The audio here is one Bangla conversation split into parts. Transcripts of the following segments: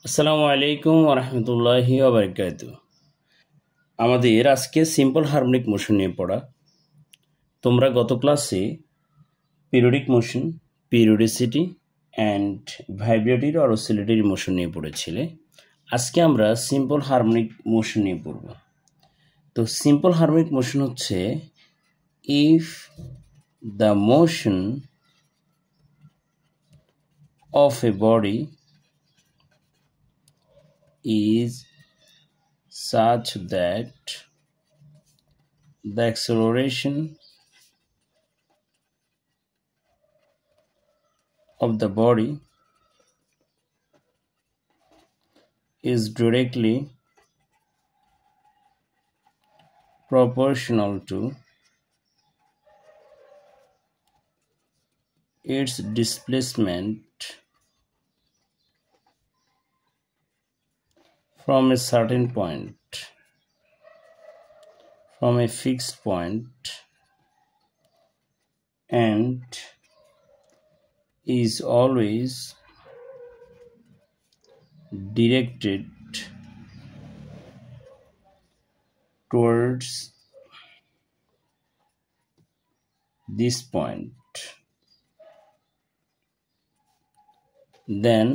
আসসালামু আলাইকুম ওরহমতুল্লাহি ওবারাকাতু। আমাদের আজকে সিম্পল হারমোনিক মোশন নিয়ে পড়া। তোমরা গত ক্লাসে periodic motion, periodicity and vibratory আর অসিলেটরি মোশন নিয়ে পড়েছিলে। আজকে আমরা সিম্পল হারমোনিক মোশন নিয়ে পড়ব। তো সিম্পল হারমোনিক মোশন হচ্ছে if the motion of a body is such that the acceleration of the body is directly proportional to its displacement from a certain point, from a fixed point, and is always directed towards this point. Then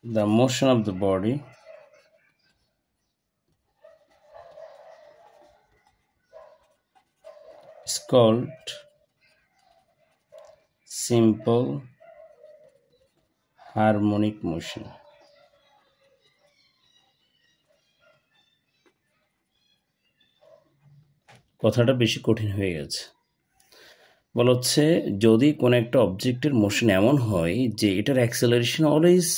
the motion of the body is called simple harmonic motion. কথাটা বেশি কঠিন হয়ে গেছে। বলা হচ্ছে যদি কোনো একটা অবজেক্টের মোশন এমন হয় যে এটার অ্যাক্সেলারেশন অলওয়েজ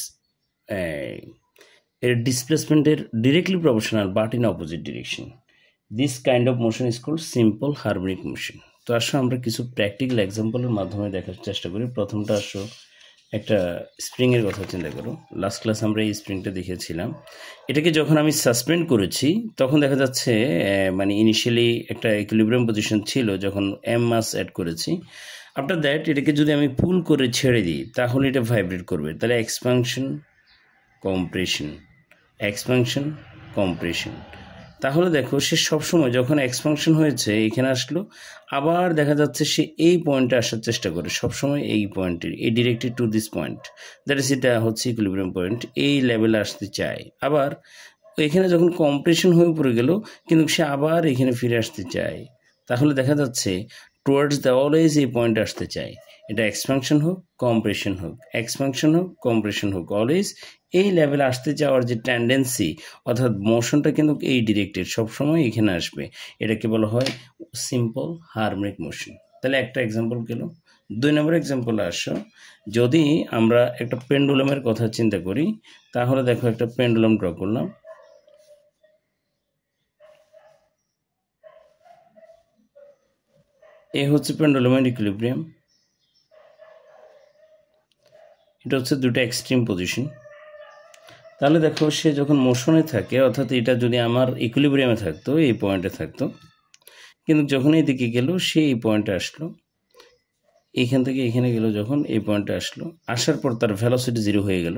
এর ডিসপ্লেসমেন্টের directly proportional but in opposite direction, this kind of motion is called simple harmonic motion. তো আসো আমরা কিছু প্র্যাকটিক্যাল এক্সাম্পলের মাধ্যমে দেখার চেষ্টা করি। প্রথমটা আসো একটা স্প্রিংয়ের কথা চিন্তা করো। লাস্ট ক্লাস আমরা এই স্প্রিংটা দেখেছিলাম। এটাকে যখন আমি সাসপেন্ড করেছি তখন দেখা যাচ্ছে মানে ইনিশিয়ালি একটা ইকুইলিব্রিয়াম পজিশন ছিল যখন এম মাস অ্যাড করেছি। আফটার দ্যাট এটাকে যদি আমি পুল করে ছেড়ে দিই তাহলে এটা ভাইব্রেট করবে। তাহলে এক্সপানশন কম্প্রেশন, এক্সপানশন কম্প্রেশন। তাহলে দেখো সে সবসময় যখন এক্সপানশন হয়েছে এখানে আসলো, আবার দেখা যাচ্ছে সে এই পয়েন্টে আসার চেষ্টা করে সবসময়, এই পয়েন্টের এই directed to this point, that is এটা হচ্ছে ইকুইলিব্রিয়াম পয়েন্ট, এই লেভেলে আসতে চায়। আবার এখানে যখন কম্প্রেশন হয়ে পড়ে গেল কিন্তু সে আবার এখানে ফিরে আসতে চায়। তাহলে দেখা যাচ্ছে টুয়ার্ডস দ্য অলওয়েজ এই পয়েন্টে আসতে চায়। এটা এক্সপানশন হোক কম্প্রেশন হোক, এক্সপানশন হোক কম্প্রেশন হোক, অলওয়েজ এই লেভেলে আসতে যাওয়ার যে টেন্ডেন্সি অর্থাৎ মোশনটা কিন্তু এই ডিরেক্টেড সবসময় এখানে আসবে। এটাকে বলা হয় সিম্পল হারমোনিক মোশন। তাহলে একটা এক্সাম্পল গেল। 2 নম্বর এক্সাম্পলে আসো, যদি আমরা একটা পেন্ডুলামের কথা চিন্তা করি তাহলে দেখো একটা পেন্ডুলাম ড্র করলাম। এ হচ্ছে পেন্ডুলামের ইকুইলিব্রিয়াম, এটা হচ্ছে দুটো এক্সট্রিম পজিশন। তাহলে দেখো সে যখন মোশনে থাকে, অর্থাৎ এটা যদি আমার ইকুইলিব্রিয়ামে থাকতো এই পয়েন্টে থাকতো, কিন্তু যখন এইদিকে গেল সে এই পয়েন্টে আসলো, এইখান থেকে এখানে গেল, যখন এই পয়েন্টে আসলো আসার পর তার ভেলোসিটি 0 হয়ে গেল,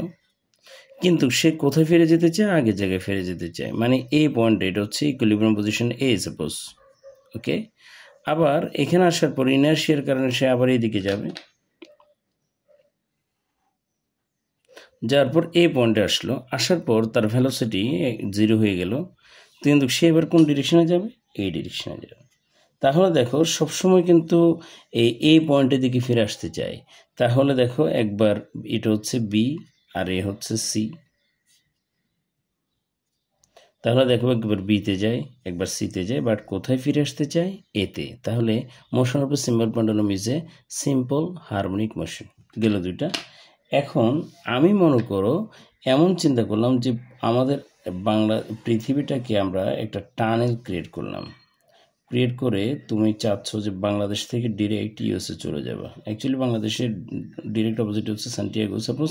কিন্তু সে কোথায় ফিরে যেতে চায়? আগের জায়গায় ফিরে যেতে চায়, মানে এই পয়েন্টে, এটা হচ্ছে ইকুইলিব্রিয়াম পজিশন এ সাপোজ, ওকে। আবার এখানে আসার পর ইনার্শিয়ার কারণে সে আবার এইদিকে যাবে, যার পর এই পয়েন্টে আসলো, আসার পর তার ভেলোসিটি 0 হয়ে গেল, কিন্তু সে এবার কোন ডিরেকশনে যাবে? এই ডিরেকশনে যাবে। তাহলে দেখো সবসময় কিন্তু এই পয়েন্টের দিকে ফিরে আসতে চাই। তাহলে দেখো একবার এটা হচ্ছে বি আর এ হচ্ছে সি, তাহলে দেখো একবার বিতে যায় একবার সিতে যায়, বাট কোথায় ফিরে আসতে চাই? এতে। তাহলে motion of a simple pendulum is a simple harmonic motion. গেল দুইটা। এখন আমি মনে করো এমন চিন্তা করলাম যে আমাদের বাংলা পৃথিবীটাকে আমরা একটা টানেল ক্রিয়েট করলাম। ক্রিয়েট করে তুমি চাচ্ছ যে বাংলাদেশ থেকে ডিরেক্ট ইউএসএ চলে যাবা। অ্যাকচুয়ালি বাংলাদেশের ডিরেক্ট অপোজিট হচ্ছে সান্টিয়াগো, সাপোজ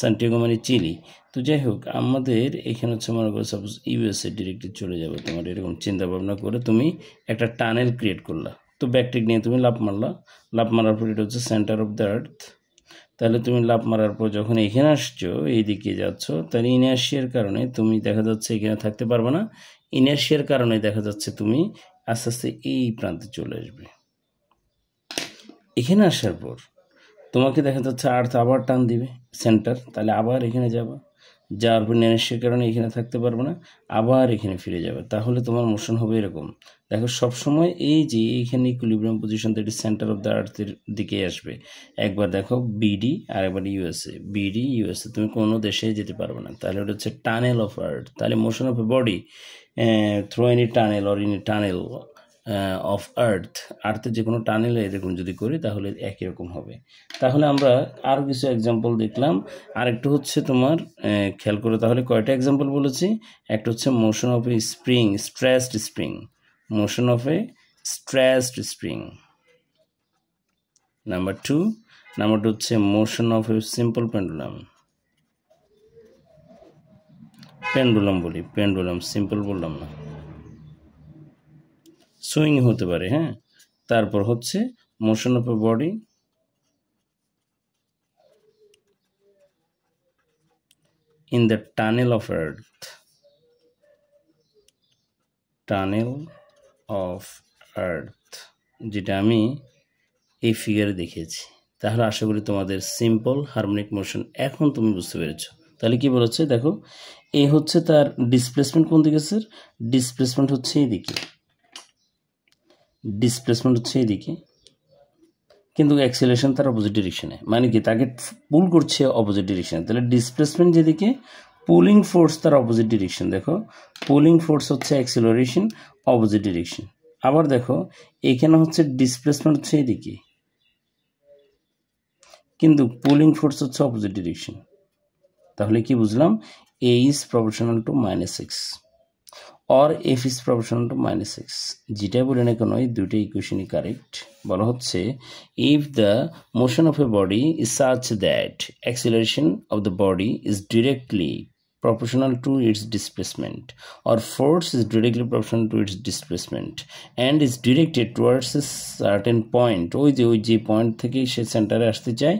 সান্টিয়াগো মানে চিলি। তো যাই হোক আমাদের এখানে হচ্ছে মনে করো সাপোজ ইউএসএ ডিরেক্টলি চলে যাবে। তোমার এরকম চিন্তা ভাবনা করে তুমি একটা টানেল ক্রিয়েট করলা। তো ব্যাকট্রিক নিয়ে তুমি লাফ মারলা, লাফ মারার পর এটা হচ্ছে সেন্টার অফ দ্য আর্থ। তাহলে তুমি লাফ মারার পর যখন এখানে আসছো এইদিকে যাচ্ছ, তাহলে ইনার্শিয়ার কারণে তুমি দেখা যাচ্ছে এখানে থাকতে পারবে না। ইনার্শিয়ার কারণে দেখা যাচ্ছে তুমি আস্তে আস্তে এই প্রান্তে চলে আসবে। এখানে আসার পর তোমাকে দেখা যাচ্ছে আর্থ আবার টান দিবে সেন্টার, তাহলে আবার এখানে যাবা, যাওয়ার পর ইনার্শিয়ার কারণে এখানে থাকতে পারবে না, আবার এখানে ফিরে যাবে। তাহলে তোমার মোশন হবে এরকম। দেখো সবসময় এই যে এইখানে ইকুইলিব্রিয়াম পজিশন থেকে সেন্টার অফ দ্য আর্থের দিকে আসবে। একবার দেখো বিডি আর একবার ইউএসএ, বিডি ইউএসএ, তুমি কোনো দেশে যেতে পারবে না। তাহলে ওটা হচ্ছে টানেল অফ আর্থ। তাহলে motion of a body through any tunnel or in a tunnel of earth, আর্থের যে কোনো টানেলে এরকম যদি করি তাহলে একই রকম হবে। তাহলে আমরা আরও কিছু এক্সাম্পল দেখলাম। আরেকটু হচ্ছে তোমার খেয়াল করে, তাহলে কয়টা এক্সাম্পল বলেছি? একটা হচ্ছে motion of a spring, stressed spring, motion of a stressed spring. Number two হচ্ছে motion of a simple pendulum, pendulum বলি, পেন্ডুলাম সিম্পল বললাম না, সুইং হতে পারে। হ্যাঁ, তারপর হচ্ছে motion of a body in the tunnel of earth, tunnel of earth, যেটা আমি এই ফিগারে দেখিয়েছি। তাহলে আশা করি তোমাদের সিম্পল হারমোনিক মোশন এখন তুমি বুঝতে পেরেছ। তাহলে কি বলেছে দেখো, এই হচ্ছে তার ডিসপ্লেসমেন্ট কোন দিকে স্যার? ডিসপ্লেসমেন্ট হচ্ছে এইদিকে, ডিসপ্লেসমেন্ট হচ্ছে এইদিকে, কিন্তু অ্যাক্সিলারেশন তার অপোজিট ডিরেকশনে, মানে কি তাকে পুল করছে অপোজিট ডিরেকশনে। তাহলে ডিসপ্লেসমেন্ট যেদিকে, পুলিং ফোর্স তার অপোজিট ডিরেকশন। দেখো পুলিং ফোর্স হচ্ছে অ্যাক্সিলারেশন অপোজিট ডিরেকশন। আবার দেখো এখানে হচ্ছে ডিসপ্লেসমেন্ট হচ্ছে এদিকে, কিন্তু পুলিং ফোর্স হচ্ছে অপোজিট ডিরেকশন। তাহলে কি বুঝলাম? A is proportional to -x or F is proportional to -x, যেটা বলে না কেন এই দুটো ইকুয়েশনই কারেক্ট। বলা হচ্ছে if the motion of a body is such that acceleration of the body is directly proportional to its displacement, or force is directly proportional to its displacement and is directed towards a certain point, ওই যে পয়েন্ট থেকে সে সেন্টারে আসতে চায়,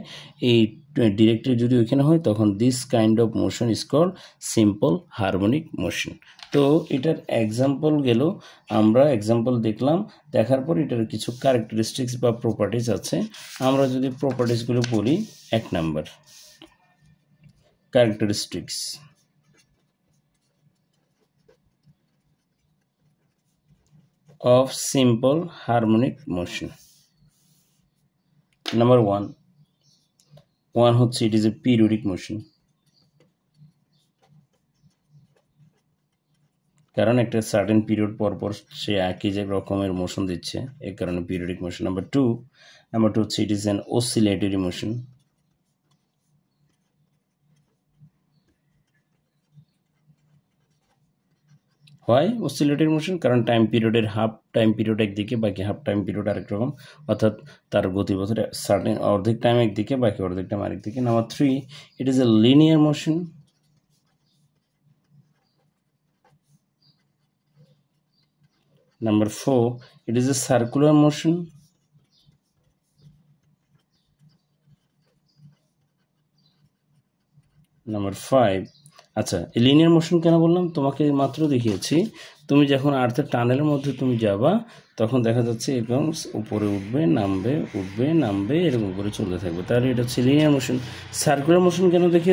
এই ডিরেক্টেড যদি ওইখানে হয় তখন this kind of motion is called simple harmonic motion. তো এটার এক্সাম্পল গেল, আমরা এক্সাম্পল দেখলাম, দেখার পর এটার কিছু ক্যারেক্টারিস্টিক্স বা প্রপার্টিজ আছে। আমরা যদি প্রপার্টিজগুলো বলি, 1 number characteristics of simple harmonic motion. Number one হচ্ছে it is a periodic motion, কারণ একটা সার্টেন পিরিয়ড পর পর সে একই যে রকমের মোশন দিচ্ছে, এই কারণে পিরিয়ডিক মোশন। নাম্বার টু হচ্ছে it is an oscillatory motion, হয় অসিলেটরি মোশন কারণ টাইম পিরিয়ডের হাফ টাইম পিরিয়ড একদিকে, বাকি হাফ টাইম পিরিয়ড আরেক রকম, অর্থাৎ তার গতিপথের সার্টেন অর্ধেক টাইম একদিকে, বাকি অর্ধেক টাইম আরেকদিকে। Number three it is a linear motion, number four it is a circular motion, number five. আচ্ছা, লিনিয়ার মোশন কেন বললাম? তোমাকে মাত্র দেখিয়েছি, তুমি যখন আর্থের টানেলের মধ্যে তুমি যাবা তখন দেখা যাচ্ছে এরকম উপরে উঠবে নামবে, উঠবে নামবে, এরকম করে চলতে থাকবে, তাহলে এটা হচ্ছে লিনিয়ার মোশন। সার্কুলার মোশন কেন দেখি